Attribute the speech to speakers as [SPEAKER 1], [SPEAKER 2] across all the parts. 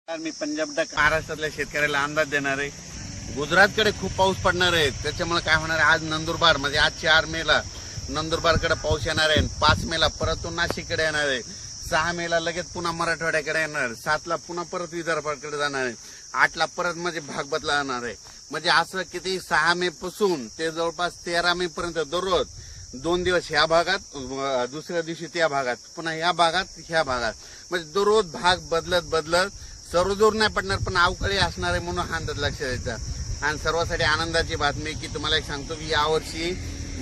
[SPEAKER 1] मी पंजाब महाराष्ट्रातल्या शेतकऱ्याला अंदाज देणार आहे. गुजरातकडे खूप पाऊस पडणार आहे. त्याच्यामुळे काय होणार आहे, आज नंदुरबार म्हणजे आज 4 मेला नंदुरबारकडे पाऊस येणार आहे. 5 मेला परत तो नाशिककडे येणार आहे. 6 मेला लगेच पुन्हा मराठवाड्याकडे येणार. 7 ला पुन्हा परत विदर्भाकडे जाणार आहे. 8 ला परत म्हणजे भाग बदलणार आहे. म्हणजे असं किती 6 मे पासून ते जवळपास 13 मे पर्यंत दररोज 2 दिवस ह्या भागात, दुसऱ्या दिवशी त्या भागात, पुन्हा ह्या भागात, ह्या भागात, म्हणजे दररोज भाग बदलत सर्वदूर नाही पडणार पण अवकाळी असणार आहे म्हणून हा अंदाज लक्षात द्यायचा. आणि सर्वांसाठी आनंदाची बातमी की तुम्हाला एक सांगतो की यावर्षी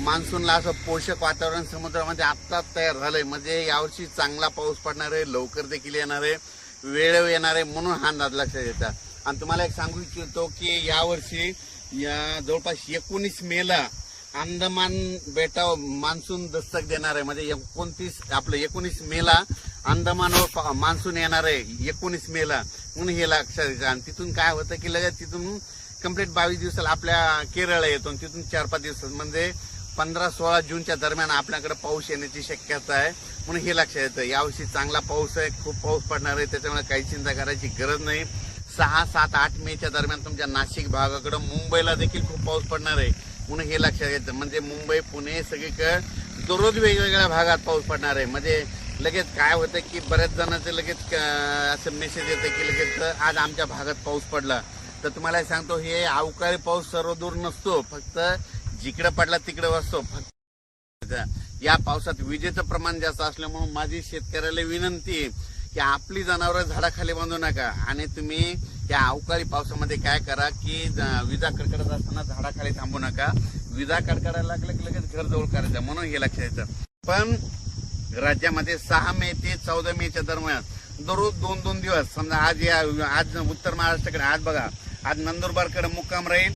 [SPEAKER 1] मान्सूनला असं पोषक वातावरण समुद्रामध्ये आत्ताच तयार झालंय. म्हणजे यावर्षी चांगला पाऊस पडणार आहे, लवकर देखील येणार आहे, वेळेवर येणार आहे म्हणून हा अंदाज लक्षात द्यायचा. आणि तुम्हाला एक सांगू इच्छितो की यावर्षी या जवळपास 19 मेला अंदमान बेटावर मान्सून दस्तक देणार आहे. म्हणजे 19 मेला अंदमानवर मान्सून येणार आहे 19 मेला म्हणून हे लक्षात द्यायचं. आणि तिथून काय होतं की लगेच तिथून कंप्लीट 22 दिवसाला आपल्या केरळला येतो. तिथून 4-5 दिवसात म्हणजे 15-16 जूनच्या दरम्यान आपल्याकडे पाऊस येण्याची शक्यता आहे म्हणून हे लक्षात येतं. यावर्षी चांगला पाऊस आहे, खूप पाऊस पडणार आहे, त्याच्यामुळे काही चिंता करायची गरज नाही. 6, 7, 8 मेच्या दरम्यान तुमच्या नाशिक भागाकडे, मुंबईला देखील खूप पाऊस पडणार आहे म्हणून हे लक्षात येतं. म्हणजे मुंबई, पुणे सगळीकडे दररोज वेगवेगळ्या भागात पाऊस पडणार आहे. म्हणजे लगेच काय होतं की बऱ्याच जणांचं लगेच असं मेसेज येतं की लगेच आज आमच्या भागात पाऊस पडला. तर तुम्हाला सांगतो हे अवकाळी पाऊस सर्वदूर नसतो, फक्त जिकडे पडला तिकडे असतो. फक्त या पावसात विजेचं प्रमाण जास्त असल्यामुळे माझी शेतकऱ्याला विनंती आहे की आपली जनावरं झाडाखाली बांधू नका. आणि तुम्ही या अवकाळी पावसामध्ये काय करा की विजा कडकडत असताना झाडाखाली थांबू नका. विजा कडकडायला लागलं की लगेच घर जवळ करायचं म्हणून हे लक्षात येतं. पण राज्यामध्ये 6 मे ते 14 मेच्या दरम्यान दररोज 2-2 दिवस समजा आज उत्तर महाराष्ट्राकडे आज बघा आज नंदुरबारकडे मुक्काम राहील.